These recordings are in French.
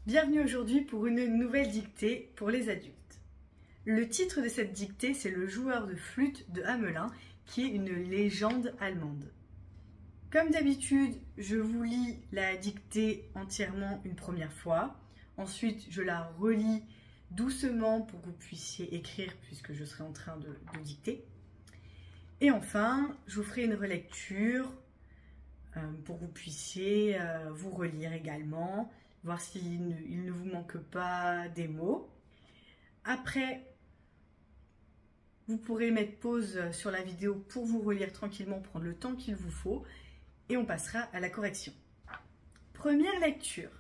Bienvenue aujourd'hui pour une nouvelle dictée pour les adultes. Le titre de cette dictée, c'est Le joueur de flûte de Hamelin, qui est une légende allemande. Comme d'habitude, je vous lis la dictée entièrement une première fois. Ensuite, je la relis doucement pour que vous puissiez écrire puisque je serai en train de dicter. Et enfin, je vous ferai une relecture pour que vous puissiez vous relire également, voir s'il ne vous manque pas des mots. Après, vous pourrez mettre pause sur la vidéo pour vous relire tranquillement, prendre le temps qu'il vous faut, et on passera à la correction. Première lecture.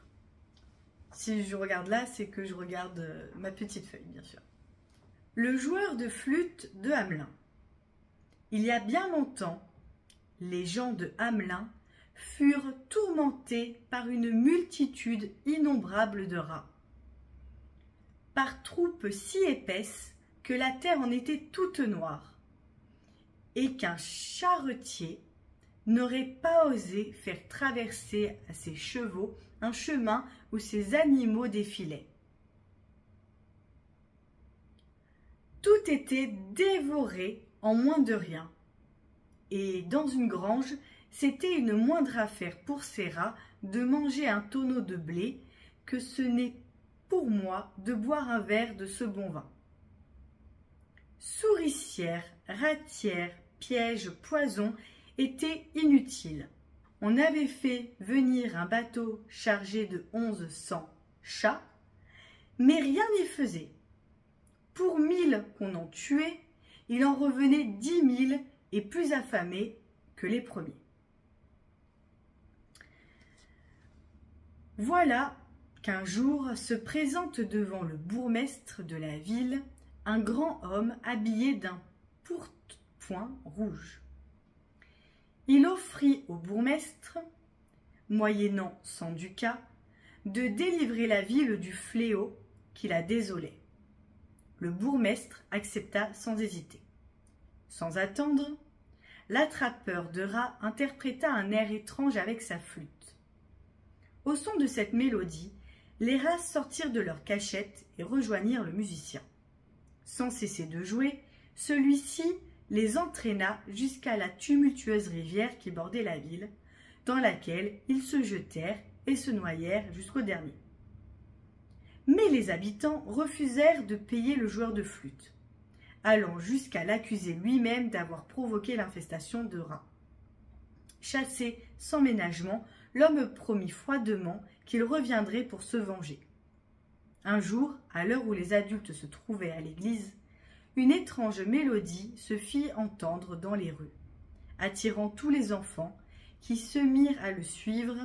Si je regarde là, c'est que je regarde ma petite feuille, bien sûr. Le joueur de flûte de Hamelin. Il y a bien longtemps, les gens de Hamelin furent tourmentés par une multitude innombrable de rats, par troupes si épaisses que la terre en était toute noire, et qu'un charretier n'aurait pas osé faire traverser à ses chevaux un chemin où ces animaux défilaient. Tout était dévoré en moins de rien, et dans une grange, c'était une moindre affaire pour ces rats de manger un tonneau de blé que ce n'est pour moi de boire un verre de ce bon vin. Souricières, ratières, pièges, poisons étaient inutiles. On avait fait venir un bateau chargé de 1100 chats, mais rien n'y faisait. Pour 1000 qu'on en tuait, il en revenait 10 000 et plus affamés que les premiers. Voilà qu'un jour se présente devant le bourgmestre de la ville un grand homme habillé d'un pourpoint rouge. Il offrit au bourgmestre, moyennant 100 ducats, de délivrer la ville du fléau qui la désolait. Le bourgmestre accepta sans hésiter. Sans attendre, l'attrapeur de rats interpréta un air étrange avec sa flûte. Au son de cette mélodie, les rats sortirent de leur cachette et rejoignirent le musicien. Sans cesser de jouer, celui-ci les entraîna jusqu'à la tumultueuse rivière qui bordait la ville, dans laquelle ils se jetèrent et se noyèrent jusqu'au dernier. Mais les habitants refusèrent de payer le joueur de flûte, allant jusqu'à l'accuser lui-même d'avoir provoqué l'infestation de rats. Chassé sans ménagement, l'homme promit froidement qu'il reviendrait pour se venger. Un jour, à l'heure où les adultes se trouvaient à l'église, une étrange mélodie se fit entendre dans les rues, attirant tous les enfants qui se mirent à le suivre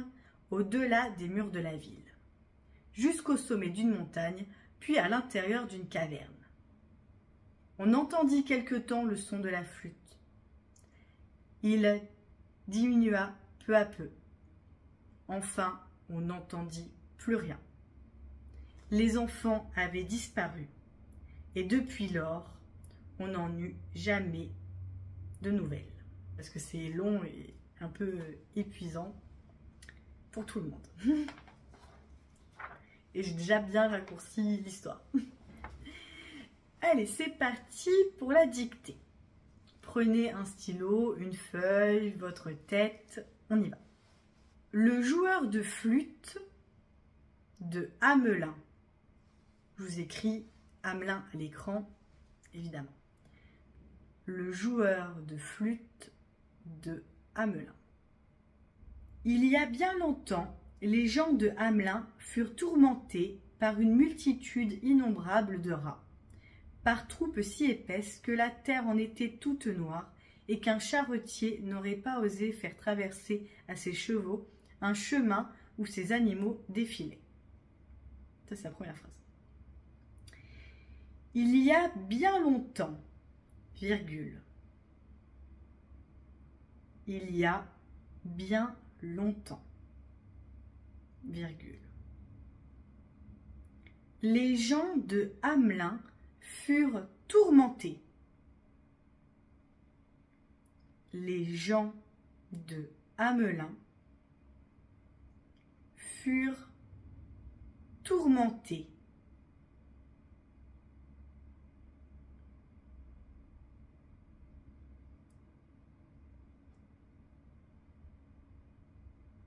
au-delà des murs de la ville, jusqu'au sommet d'une montagne, puis à l'intérieur d'une caverne. On entendit quelque temps le son de la flûte. Il diminua peu à peu. Enfin, on n'entendit plus rien. Les enfants avaient disparu, et depuis lors, on n'en eut jamais de nouvelles. Parce que c'est long et un peu épuisant pour tout le monde. Et j'ai déjà bien raccourci l'histoire. Allez, c'est parti pour la dictée. Prenez un stylo, une feuille, votre tête, on y va. Le joueur de flûte de Hamelin. Je vous écris Hamelin à l'écran, évidemment. Le joueur de flûte de Hamelin. Il y a bien longtemps, les gens de Hamelin furent tourmentés par une multitude innombrable de rats, par troupes si épaisses que la terre en était toute noire et qu'un charretier n'aurait pas osé faire traverser à ses chevaux un chemin où ces animaux défilaient. Ça, c'est la première phrase. Il y a bien longtemps, virgule. Il y a bien longtemps, virgule. Les gens de Hamelin furent tourmentés. Les gens de Hamelin furent tourmenté.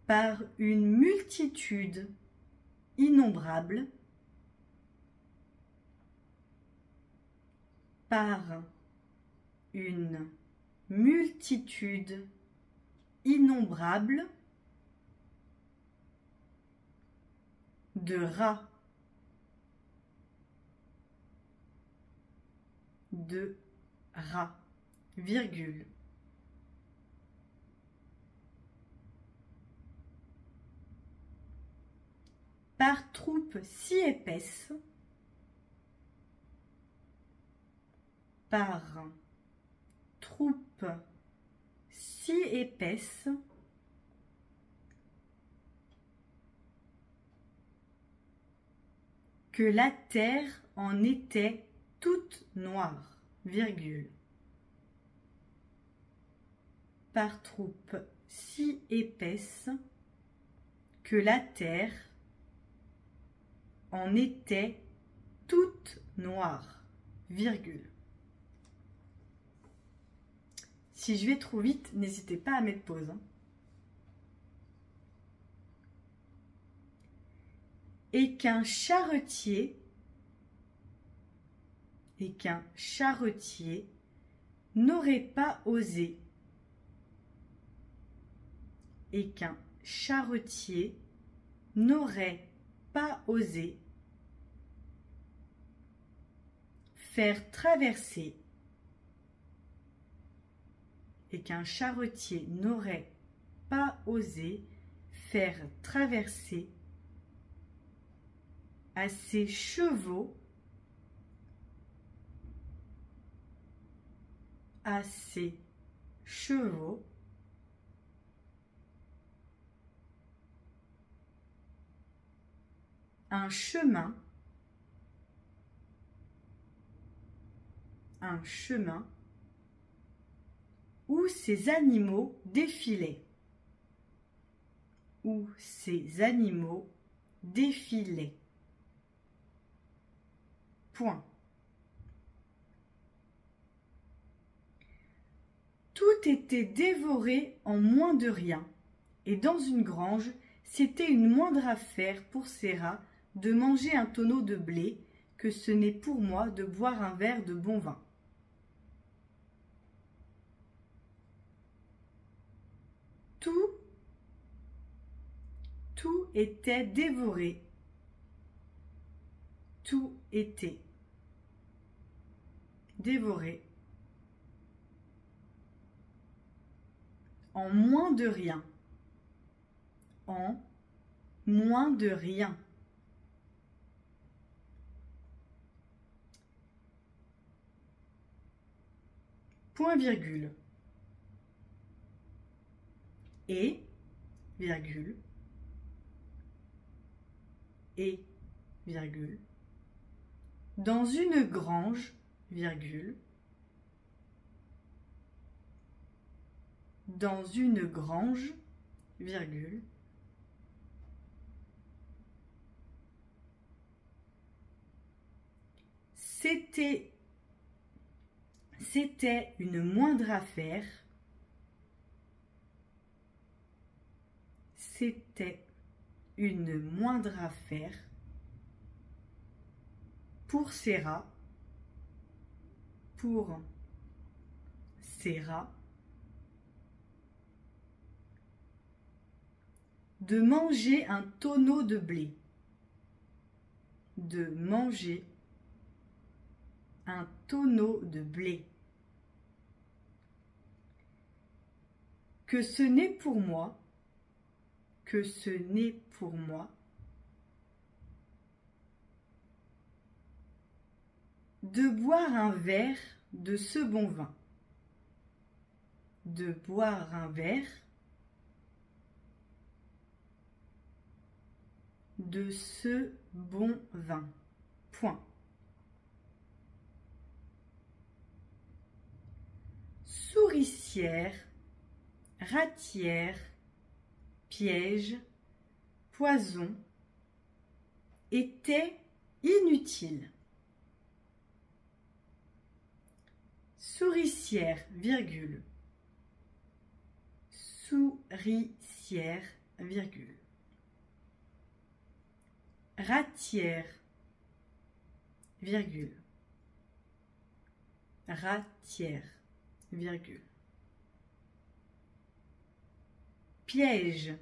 Par une multitude innombrable, par une multitude innombrable de rats, virgule. Par troupe si épaisse, par troupe si épaisse, que la terre en était toute noire, virgule. Par troupe si épaisse, que la terre en était toute noire, virgule. Si je vais trop vite, n'hésitez pas à mettre pause. Et qu'un charretier n'aurait pas osé. Et qu'un charretier n'aurait pas osé faire traverser. Et qu'un charretier n'aurait pas osé faire traverser à ses chevaux un chemin où ces animaux défilaient. Point. Tout était dévoré en moins de rien, et dans une grange, c'était une moindre affaire pour ces rats de manger un tonneau de blé que ce n'est pour moi de boire un verre de bon vin. Tout était dévoré. Tout était dévoré en moins de rien. En moins de rien. Point virgule. Et, virgule. Et, virgule. Dans une grange, virgule. Dans une grange, virgule. C'était une moindre affaire. C'était une moindre affaire pour ces rats. De manger un tonneau de blé. De manger un tonneau de blé. Que ce n'est pour moi, de boire un verre de ce bon vin. De boire un verre de ce bon vin. Point. Souricière, ratière, piège, poison, était inutile. Souricière, virgule. Souricière, virgule. Ratière, virgule. Ratière, virgule. Piège,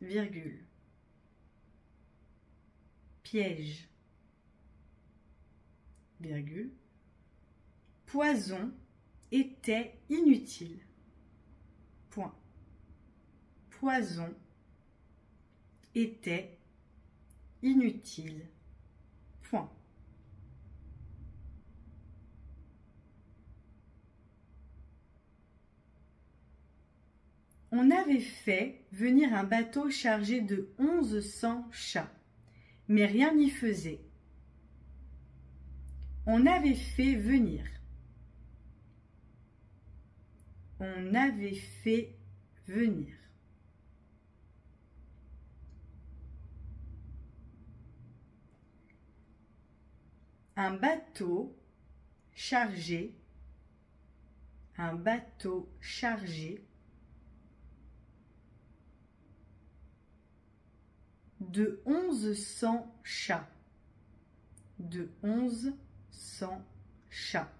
virgule. Piège, virgule. Poison était inutile. Point. Poison était inutile. Point. On avait fait venir un bateau chargé de 1100 chats, mais rien n'y faisait. On avait fait venir. On avait fait venir. Un bateau chargé. Un bateau chargé de 1100 chats. De 1100 chats.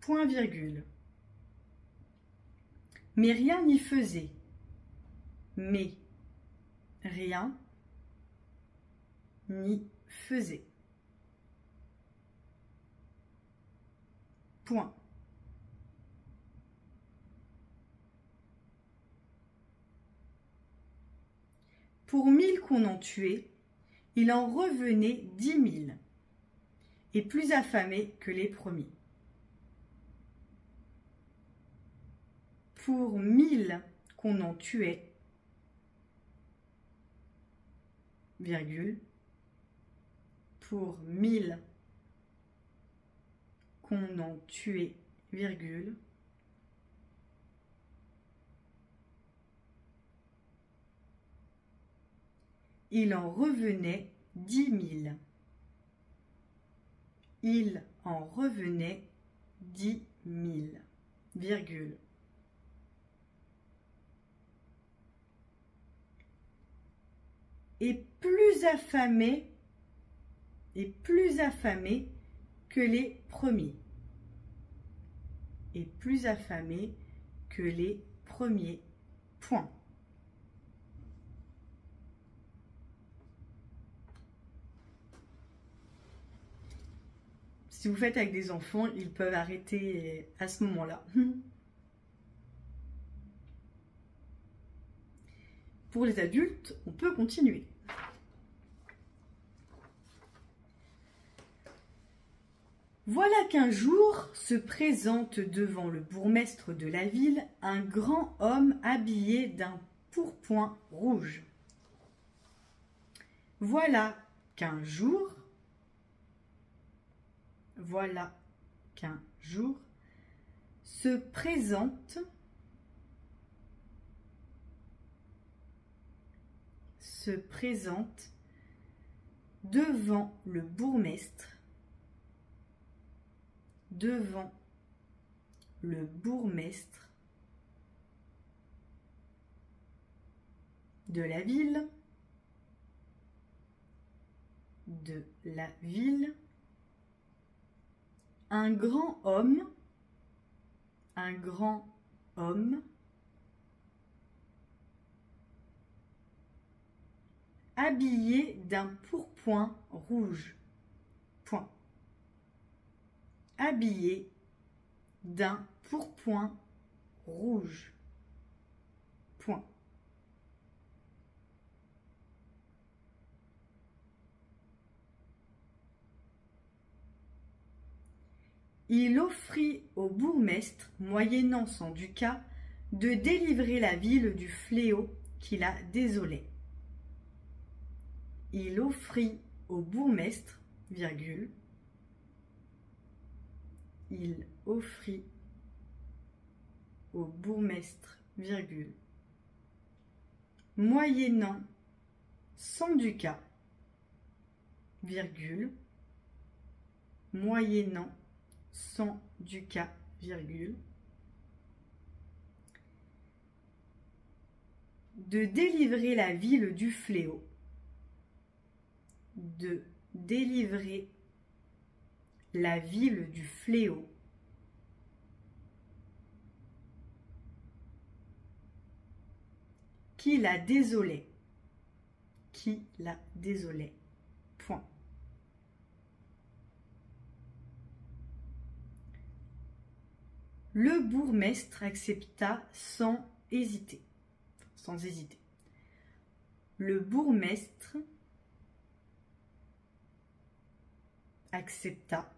Point virgule. Mais rien n'y faisait. Mais rien n'y faisait. Point. Pour 1000 qu'on en tuait, il en revenait 10 000, et plus affamés que les premiers. Pour 1000 qu'on en tuait, virgule, pour 1000 qu'on en tuait, virgule, il en revenait 10 000. Il en revenait 10 000, virgule. Et plus affamés que les premiers. Et plus affamés que les premiers. Point. Si vous faites avec des enfants, ils peuvent arrêter à ce moment-là. Pour les adultes, on peut continuer. Voilà qu'un jour se présente devant le bourgmestre de la ville un grand homme habillé d'un pourpoint rouge. Voilà qu'un jour se présente devant le bourgmestre de la ville un grand homme habillé d'un pourpoint rouge. Point. Habillé d'un pourpoint rouge. Point. Il offrit au bourgmestre, moyennant son ducat, de délivrer la ville du fléau qui la désolait. Il offrit au bourgmestre, virgule, il offrit au bourgmestre, virgule, moyennant 100 ducats, virgule, moyennant 100 ducats, virgule, de délivrer la ville du fléau, de délivrer la ville du fléau, qui la désolait, point. Le bourgmestre accepta sans hésiter. Le bourgmestre accepta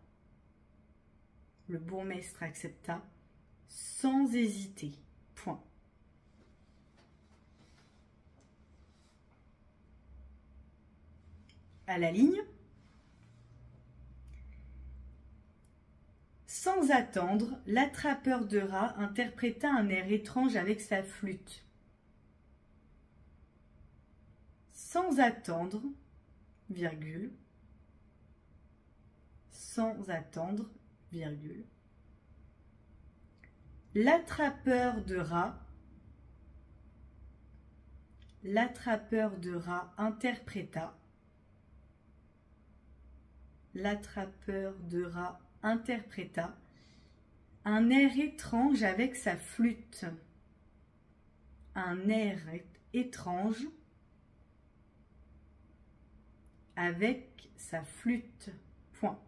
sans hésiter, point. À la ligne. Sans attendre, l'attrapeur de rats interpréta un air étrange avec sa flûte. Sans attendre, virgule, sans attendre, virgule, l'attrapeur de rats interpréta un air étrange avec sa flûte. Un air étrange avec sa flûte. Point.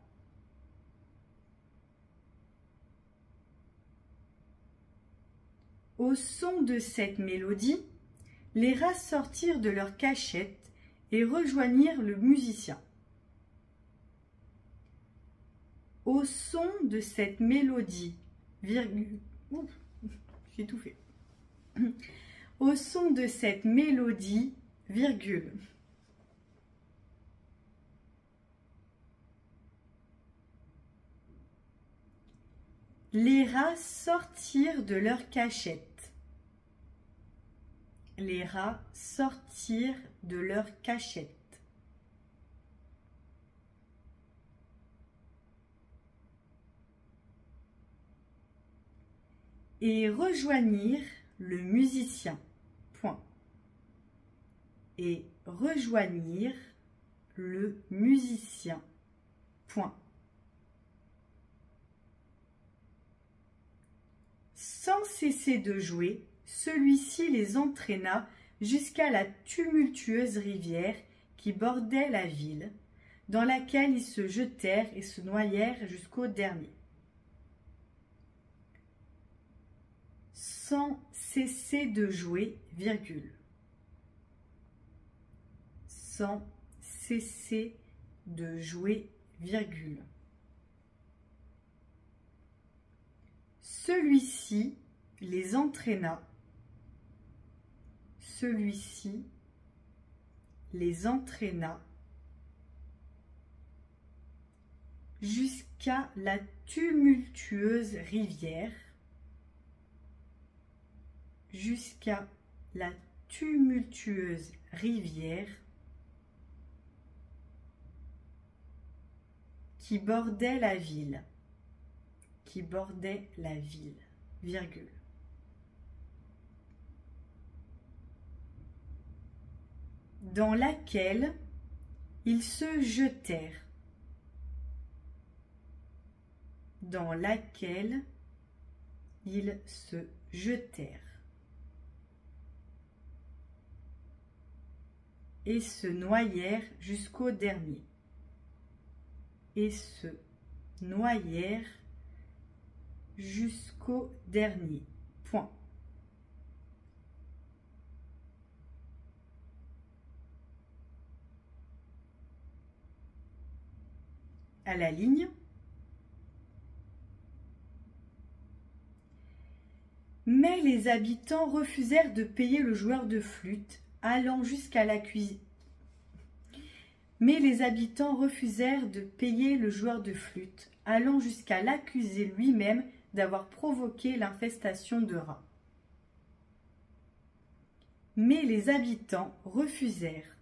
Au son de cette mélodie, les rats sortirent de leur cachette et rejoignirent le musicien. Au son de cette mélodie, virgule, j'ai tout fait. Au son de cette mélodie, virgule, les rats sortirent de leur cachette. Les rats sortirent de leur cachette. Et rejoignirent le musicien. Point. Et rejoignirent le musicien. Point. Sans cesser de jouer, celui-ci les entraîna jusqu'à la tumultueuse rivière qui bordait la ville, dans laquelle ils se jetèrent et se noyèrent jusqu'au dernier. Sans cesser de jouer, virgule. Sans cesser de jouer, virgule. Celui-ci les entraîna. Celui-ci les entraîna jusqu'à la tumultueuse rivière. Jusqu'à la tumultueuse rivière qui bordait la ville, virgule. Dans laquelle ils se jetèrent, dans laquelle ils se jetèrent. Et se noyèrent jusqu'au dernier. Et se noyèrent jusqu'au dernier. Point. À la ligne. Mais les habitants refusèrent de payer le joueur de flûte, allant jusqu'à l'accusé. Mais les habitants refusèrent de payer le joueur de flûte, allant jusqu'à l'accuser lui-même d'avoir provoqué l'infestation de rats. mais les habitants refusèrent.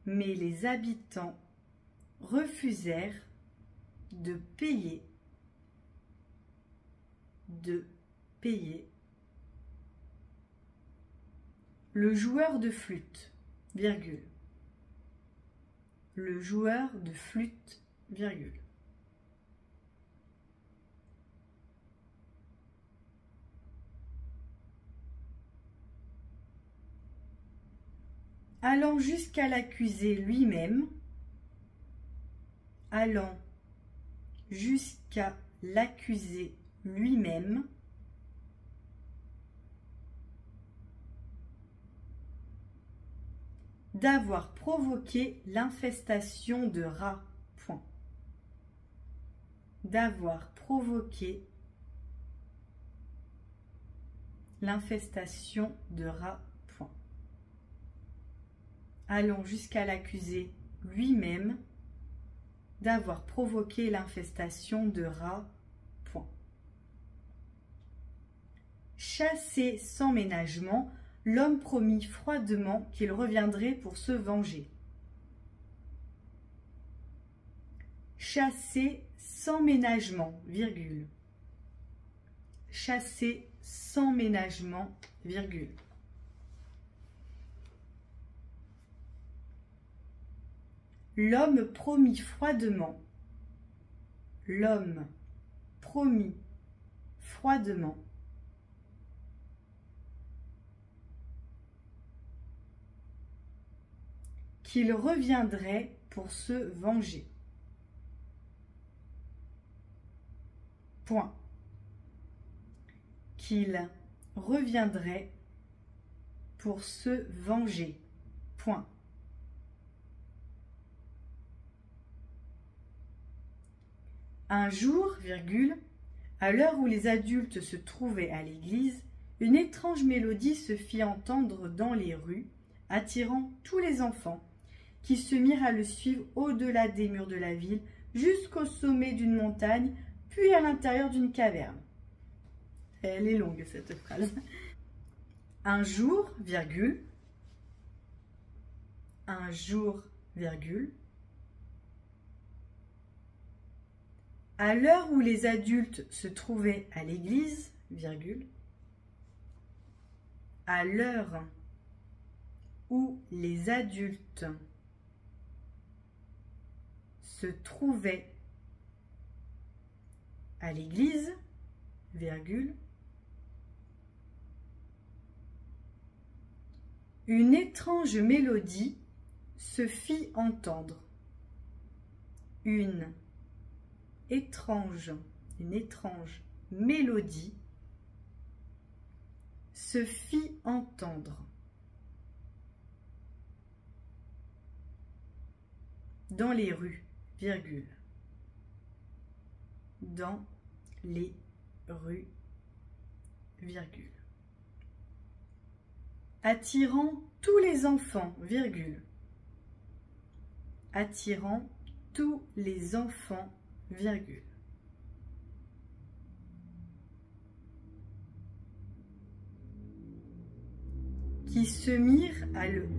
Mais les habitants refusèrent de payer. Le joueur de flûte, virgule. Le joueur de flûte, virgule. Allant jusqu'à l'accuser lui-même, allant jusqu'à l'accuser lui-même, d'avoir provoqué l'infestation de rats. Point. D'avoir provoqué l'infestation de rats. Point. Allons jusqu'à l'accuser lui-même d'avoir provoqué l'infestation de rats. Point. Chassé sans ménagement, l'homme promit froidement qu'il reviendrait pour se venger. Chassé sans ménagement, virgule. Chassé sans ménagement, virgule. L'homme promit froidement. L'homme promit froidement. Qu'il reviendrait pour se venger. Point. Qu'il reviendrait pour se venger. Point. Un jour, virgule, à l'heure où les adultes se trouvaient à l'église, une étrange mélodie se fit entendre dans les rues, attirant tous les enfants, qui se mirent à le suivre au-delà des murs de la ville, jusqu'au sommet d'une montagne, puis à l'intérieur d'une caverne. Elle est longue, cette phrase. Un jour, virgule, un jour, virgule, à l'heure où les adultes se trouvaient à l'église, virgule, à l'heure où les adultes se trouvaient à l'église, virgule, une étrange mélodie se fit entendre. Une étrange mélodie se fit entendre. Dans les rues, virgule. Dans les rues, virgule. Attirant tous les enfants, virgule. Attirant tous les enfants, virgule. Qui se mirent à le...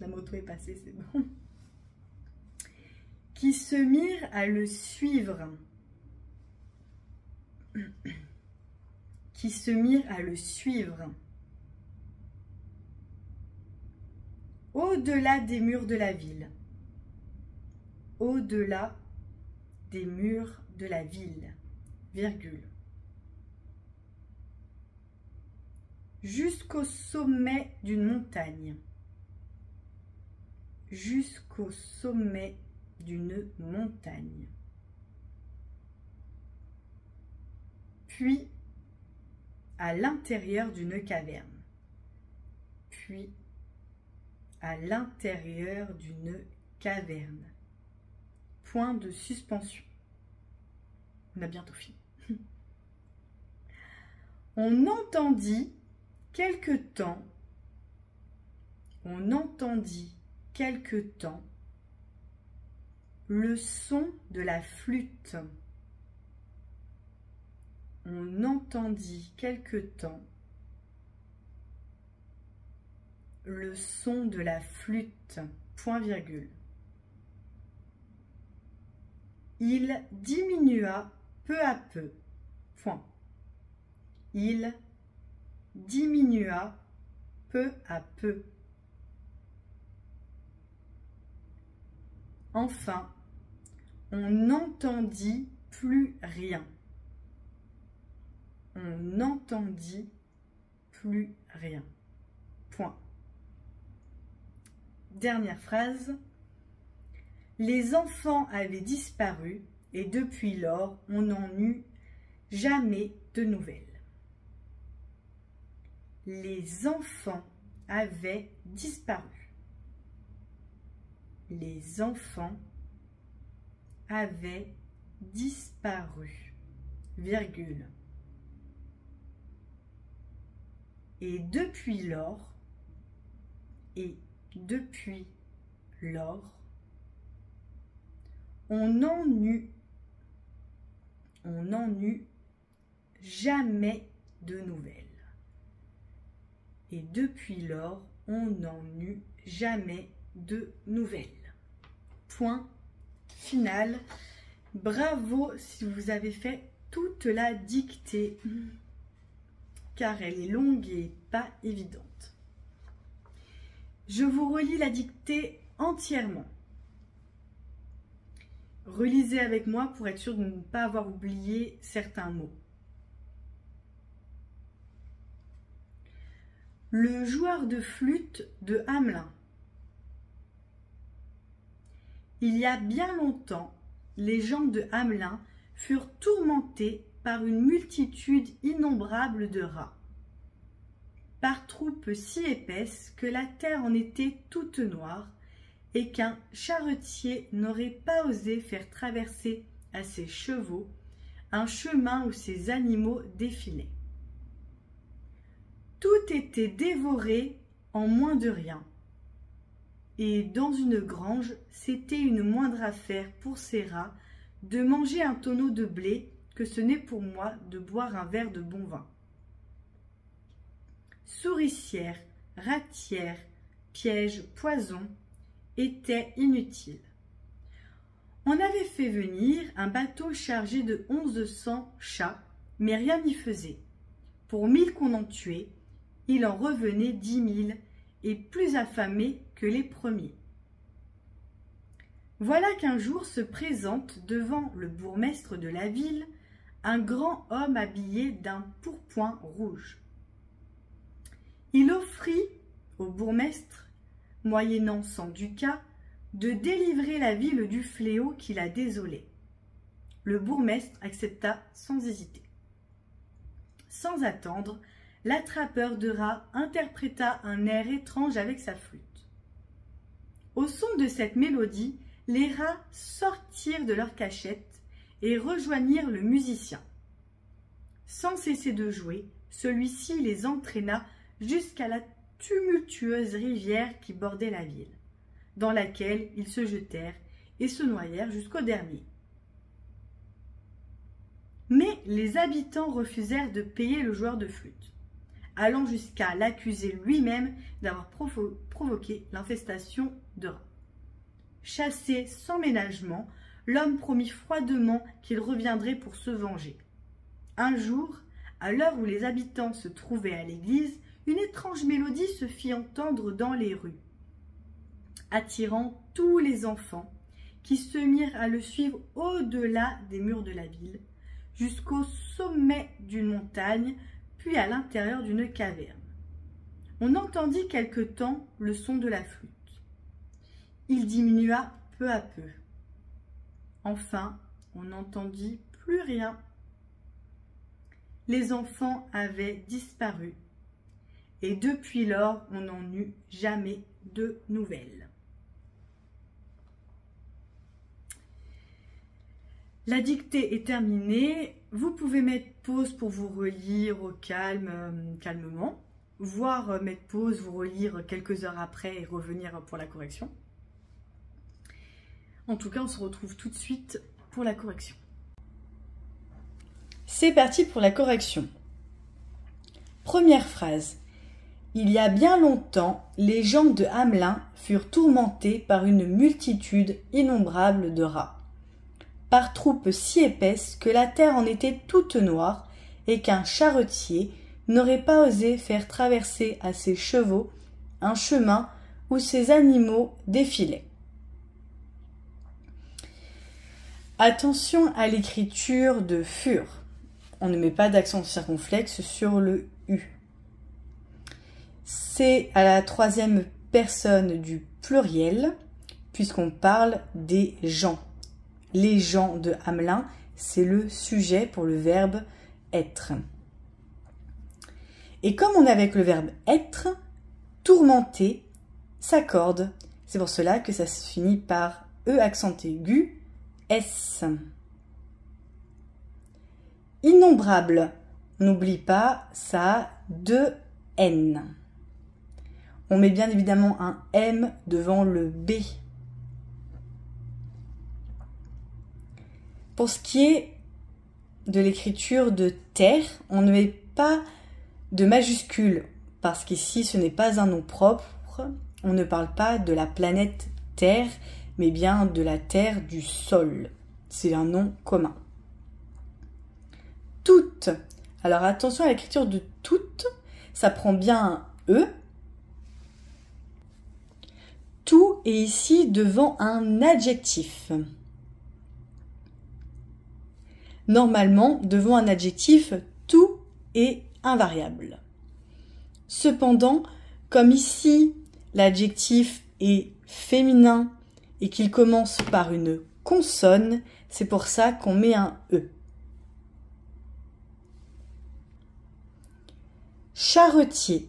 La moto est passée, c'est bon. Qui se mirent à le suivre. Qui se mirent à le suivre. Au-delà des murs de la ville. Au-delà des murs de la ville, virgule. Jusqu'au sommet d'une montagne. Jusqu'au sommet d'une montagne. Puis à l'intérieur d'une caverne. Puis à l'intérieur d'une caverne. Point de suspension. On a bientôt fini. On entendit quelque temps le son de la flûte. on entendit quelque temps le son de la flûte, point virgule. Il diminua peu à peu, point. Il diminua peu à peu. Enfin, on n'entendit plus rien. On n'entendit plus rien. Point. Dernière phrase. Les enfants avaient disparu et depuis lors, on n'en eut jamais de nouvelles. Les enfants avaient disparu. Les enfants avaient disparu, virgule. Et depuis lors, on n'en eut jamais de nouvelles. Et depuis lors, on n'en eut jamais de nouvelles. Point final. Bravo si vous avez fait toute la dictée, car elle est longue et pas évidente. Je vous relis la dictée entièrement. Relisez avec moi pour être sûr de ne pas avoir oublié certains mots. Le joueur de flûte de Hamelin. Il y a bien longtemps, les gens de Hamelin furent tourmentés par une multitude innombrable de rats, par troupes si épaisses que la terre en était toute noire et qu'un charretier n'aurait pas osé faire traverser à ses chevaux un chemin où ces animaux défilaient. Tout était dévoré en moins de rien. Et dans une grange, c'était une moindre affaire pour ces rats de manger un tonneau de blé que ce n'est pour moi de boire un verre de bon vin. Souricières, ratières, pièges, poisons étaient inutiles. On avait fait venir un bateau chargé de 1100 chats, mais rien n'y faisait. Pour 1000 qu'on en tuait, il en revenait 10 000 et plus affamés que les premiers. Voilà qu'un jour se présente devant le bourgmestre de la ville un grand homme habillé d'un pourpoint rouge. Il offrit au bourgmestre, moyennant 100 ducats, de délivrer la ville du fléau qui la désolait. Le bourgmestre accepta sans hésiter. Sans attendre, l'attrapeur de rats interpréta un air étrange avec sa flûte. Au son de cette mélodie, les rats sortirent de leur cachette et rejoignirent le musicien. Sans cesser de jouer, celui-ci les entraîna jusqu'à la tumultueuse rivière qui bordait la ville, dans laquelle ils se jetèrent et se noyèrent jusqu'au dernier. Mais les habitants refusèrent de payer le joueur de flûte, allant jusqu'à l'accuser lui-même d'avoir provoqué l'infestation de rats. Chassé sans ménagement, l'homme promit froidement qu'il reviendrait pour se venger. Un jour, à l'heure où les habitants se trouvaient à l'église, une étrange mélodie se fit entendre dans les rues, attirant tous les enfants qui se mirent à le suivre au-delà des murs de la ville, jusqu'au sommet d'une montagne, puis à l'intérieur d'une caverne. On entendit quelque temps le son de la flûte. Il diminua peu à peu. Enfin, on n'entendit plus rien. Les enfants avaient disparu. Et depuis lors, on n'en eut jamais de nouvelles. La dictée est terminée. Vous pouvez mettre pause pour vous relire au calme, calmement, voire mettre pause, vous relire quelques heures après et revenir pour la correction. En tout cas, on se retrouve tout de suite pour la correction. C'est parti pour la correction. Première phrase. Il y a bien longtemps, les gens de Hamelin furent tourmentés par une multitude innombrable de rats, par troupes si épaisses que la terre en était toute noire et qu'un charretier n'aurait pas osé faire traverser à ses chevaux un chemin où ces animaux défilaient. Attention à l'écriture de furent. On ne met pas d'accent circonflexe sur le U. C'est à la troisième personne du pluriel, puisqu'on parle des gens. Les gens de Hamelin, c'est le sujet pour le verbe être. Et comme on est avec le verbe être, tourmenter s'accorde. C'est pour cela que ça se finit par E accent aigu, S. Innombrable, n'oublie pas, ça a deux N. On met bien évidemment un M devant le B. Pour ce qui est de l'écriture de terre, on ne met pas de majuscule parce qu'ici ce n'est pas un nom propre. On ne parle pas de la planète Terre, mais bien de la terre du sol. C'est un nom commun. Toutes. Alors attention à l'écriture de toutes, ça prend bien un E. Tout est ici devant un adjectif. Normalement, devant un adjectif, tout est invariable. Cependant, comme ici, l'adjectif est féminin et qu'il commence par une consonne, c'est pour ça qu'on met un E. Charretier.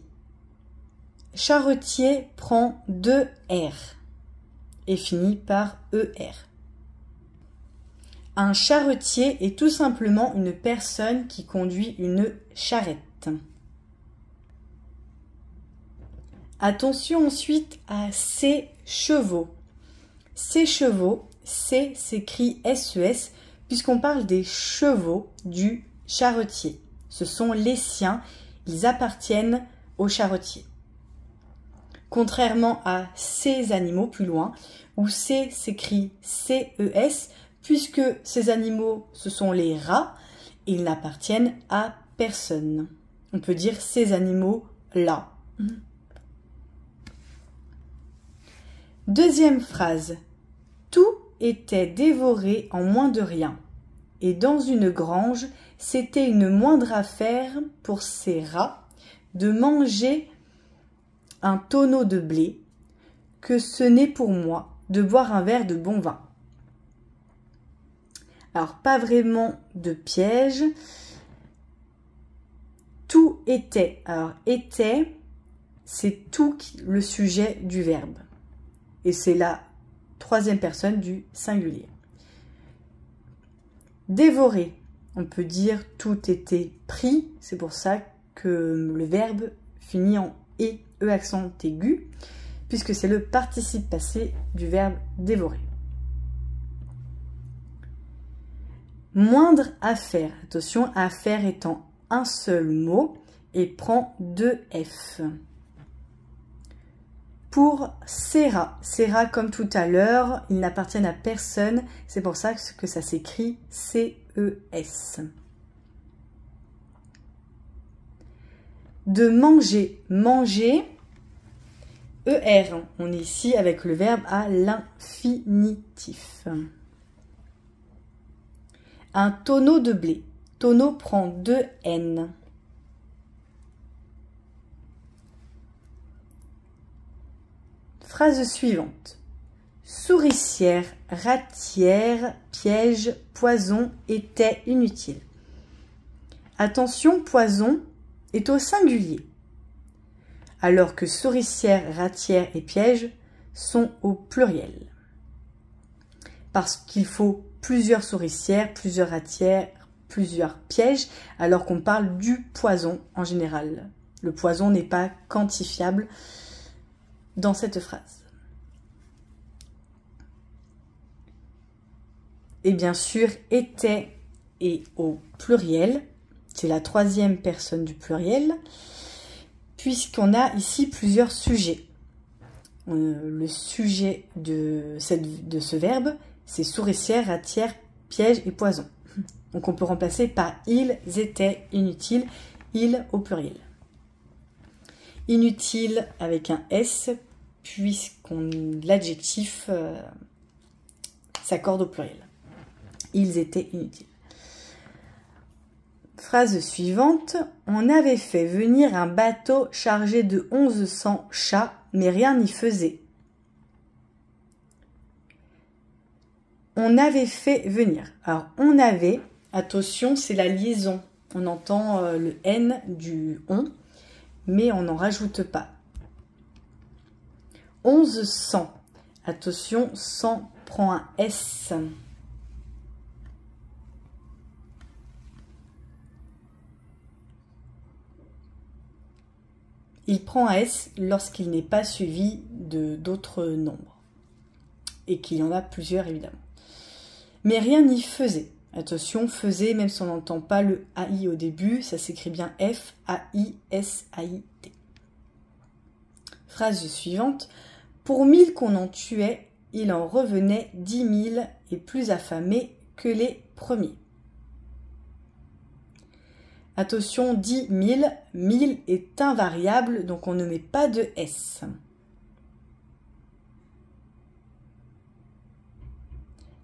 Charretier prend deux R et finit par ER. Un charretier est tout simplement une personne qui conduit une charrette. Attention ensuite à ces chevaux. Ces chevaux, C s'écrit SES puisqu'on parle des chevaux du charretier. Ce sont les siens, ils appartiennent au charretier. Contrairement à ces animaux plus loin, où C s'écrit CES, puisque ces animaux, ce sont les rats, ils n'appartiennent à personne. On peut dire ces animaux-là. Deuxième phrase. Tout était dévoré en moins de rien. Et dans une grange, c'était une moindre affaire pour ces rats de manger un tonneau de blé que ce n'est pour moi de boire un verre de bon vin. Alors, pas vraiment de piège. Tout était. Alors, était, c'est tout le sujet du verbe. Et c'est la troisième personne du singulier. Dévorer. On peut dire tout était pris. C'est pour ça que le verbe finit en E accent aigu, puisque c'est le participe passé du verbe dévorer. Moindre affaire. Attention, affaire étant un seul mot et prend deux F. Pour ces rats, comme tout à l'heure, ils n'appartiennent à personne. C'est pour ça que ça s'écrit CES. De manger, manger, ER. On est ici avec le verbe à l'infinitif. Un tonneau de blé. Tonneau prend deux N. Phrase suivante. Souricière, ratière, piège, poison était inutile. Attention, poison est au singulier, alors que souricière, ratière et piège sont au pluriel. Parce qu'il faut plusieurs souricières, plusieurs ratières, plusieurs pièges, alors qu'on parle du poison en général. Le poison n'est pas quantifiable dans cette phrase. Et bien sûr, était est au pluriel. C'est la troisième personne du pluriel, puisqu'on a ici plusieurs sujets. Le sujet de ce verbe, c'est souricière, ratière, piège et poison. Donc on peut remplacer par ils étaient inutiles, ils au pluriel. Inutile avec un S, puisqu'on l'adjectif s'accorde au pluriel. Ils étaient inutiles. Phrase suivante. On avait fait venir un bateau chargé de 1100 chats, mais rien n'y faisait. On avait fait venir. Alors, on avait, attention, c'est la liaison. On entend le N du on, mais on n'en rajoute pas. 1100. Attention, 100 prend un S. Il prend un S lorsqu'il n'est pas suivi d'autres nombres. Et qu'il y en a plusieurs, évidemment. Mais rien n'y faisait. Attention, faisait, même si on n'entend pas le AI au début, ça s'écrit bien F-A-I-S-A-I-T. Phrase suivante. Pour 1000 qu'on en tuait, il en revenait 10 000 et plus affamés que les premiers. Attention, 10 000, 1000 est invariable, donc on ne met pas de S.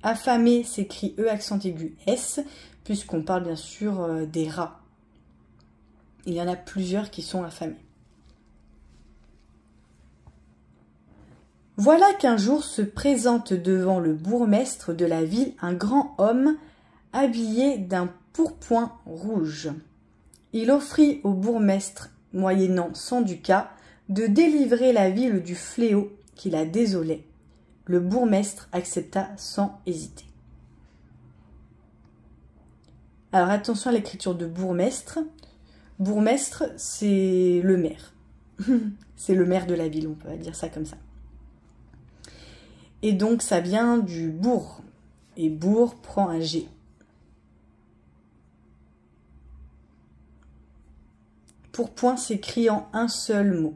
Affamé s'écrit E accent aigu S, puisqu'on parle bien sûr des rats. Il y en a plusieurs qui sont affamés. Voilà qu'un jour se présente devant le bourgmestre de la ville un grand homme habillé d'un pourpoint rouge. Il offrit au bourgmestre, moyennant 100 ducats, de délivrer la ville du fléau qui la désolait. Le bourgmestre accepta sans hésiter. Alors attention à l'écriture de bourgmestre. Bourgmestre, c'est le maire. C'est le maire de la ville, on peut dire ça comme ça. Et donc ça vient du bourg. Et bourg prend un G. Pourpoint s'écrit en un seul mot.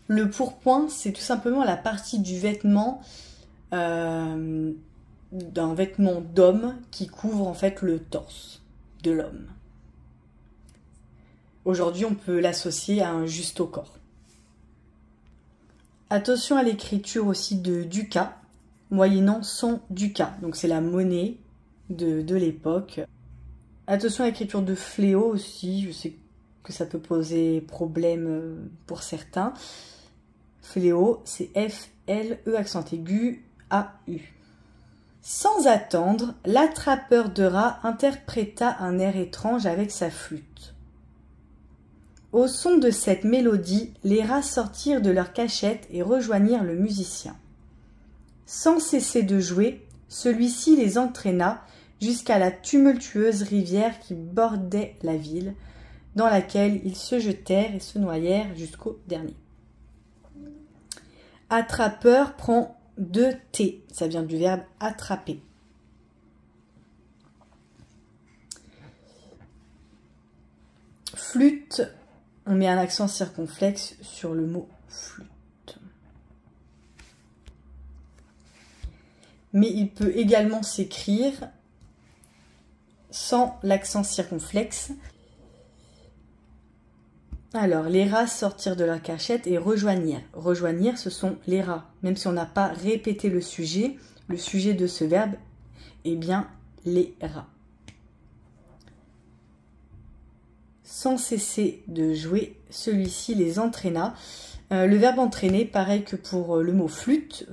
Le pourpoint, c'est tout simplement la partie du vêtement, d'un vêtement d'homme qui couvre en fait le torse de l'homme. Aujourd'hui, on peut l'associer à un juste au corps. Attention à l'écriture aussi de ducat, moyennant 100 ducats. Donc c'est la monnaie de l'époque. Attention à l'écriture de fléau aussi, je sais que ça peut poser problème pour certains. Fléau, c'est F-L-E accent aigu A-U. Sans attendre, l'attrapeur de rats interpréta un air étrange avec sa flûte. Au son de cette mélodie, les rats sortirent de leur cachette et rejoignirent le musicien. Sans cesser de jouer, celui-ci les entraîna jusqu'à la tumultueuse rivière qui bordait la ville, dans laquelle ils se jetèrent et se noyèrent jusqu'au dernier. Attrapeur prend 2 T, ça vient du verbe attraper. Flûte, on met un accent circonflexe sur le mot flûte. Mais il peut également s'écrire sans l'accent circonflexe. Alors, les rats sortirent de leur cachette et rejoignirent. Rejoignir, ce sont les rats. Même si on n'a pas répété le sujet de ce verbe, eh bien, les rats. Sans cesser de jouer, celui-ci les entraîna. Le verbe entraîner, pareil que pour le mot flûte,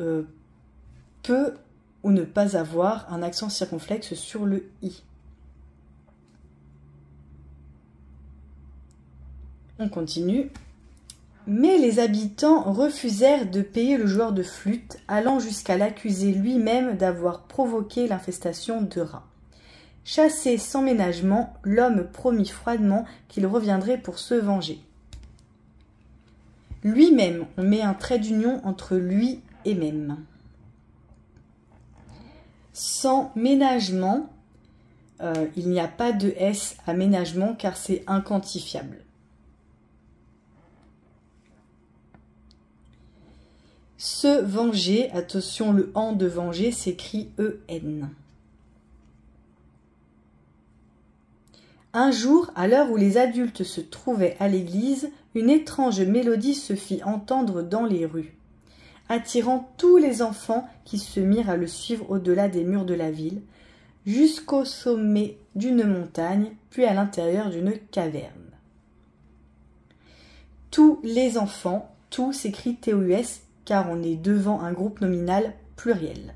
peut ou ne pas avoir un accent circonflexe sur le i. On continue. Mais les habitants refusèrent de payer le joueur de flûte, allant jusqu'à l'accuser lui-même d'avoir provoqué l'infestation de rats. Chassé sans ménagement, l'homme promit froidement qu'il reviendrait pour se venger. Lui-même, on met un trait d'union entre lui et même. Sans ménagement, il n'y a pas de S à ménagement car c'est inquantifiable. Se venger, attention, le en de venger s'écrit EN. Un jour, à l'heure où les adultes se trouvaient à l'église, une étrange mélodie se fit entendre dans les rues, attirant tous les enfants qui se mirent à le suivre au-delà des murs de la ville, jusqu'au sommet d'une montagne, puis à l'intérieur d'une caverne. Tous les enfants, tout s'écrit TOUS, car on est devant un groupe nominal pluriel.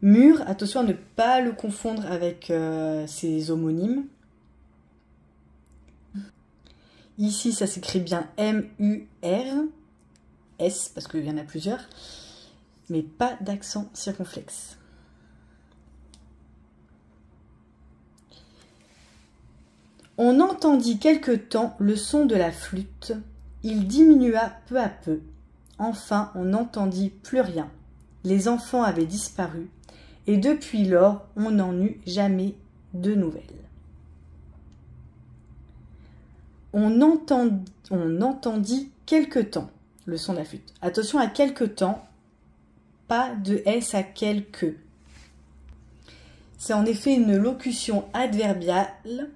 Mur, attention à ne pas le confondre avec ses homonymes. Ici, ça s'écrit bien M-U-R, S, parce qu'il y en a plusieurs, mais pas d'accent circonflexe. On entendit quelque temps le son de la flûte. Il diminua peu à peu. Enfin, on n'entendit plus rien. Les enfants avaient disparu, et depuis lors, on n'en eut jamais de nouvelles. On entendit quelque temps le son de la flûte. Attention à quelque temps, pas de S à quelque. C'est en effet une locution adverbiale,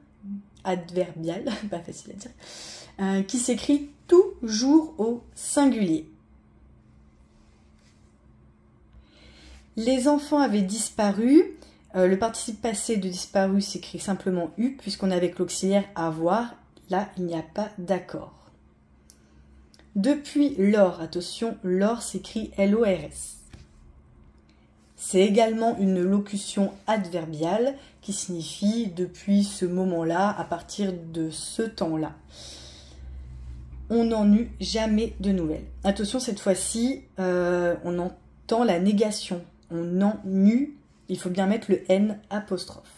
pas facile à dire, qui s'écrit toujours au singulier. Les enfants avaient disparu. Le participe passé de disparu s'écrit simplement U, puisqu'on est avec l'auxiliaire avoir. Là, il n'y a pas d'accord. Depuis lors, attention, lors s'écrit L-O-R-S. C'est également une locution adverbiale qui signifie depuis ce moment-là, à partir de ce temps-là. On n'en eut jamais de nouvelles. Attention, cette fois-ci, on entend la négation. On en eut, il faut bien mettre le N apostrophe.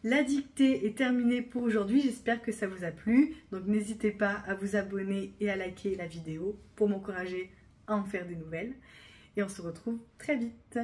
La dictée est terminée pour aujourd'hui, j'espère que ça vous a plu. Donc n'hésitez pas à vous abonner et à liker la vidéo pour m'encourager à en faire des nouvelles. Et on se retrouve très vite.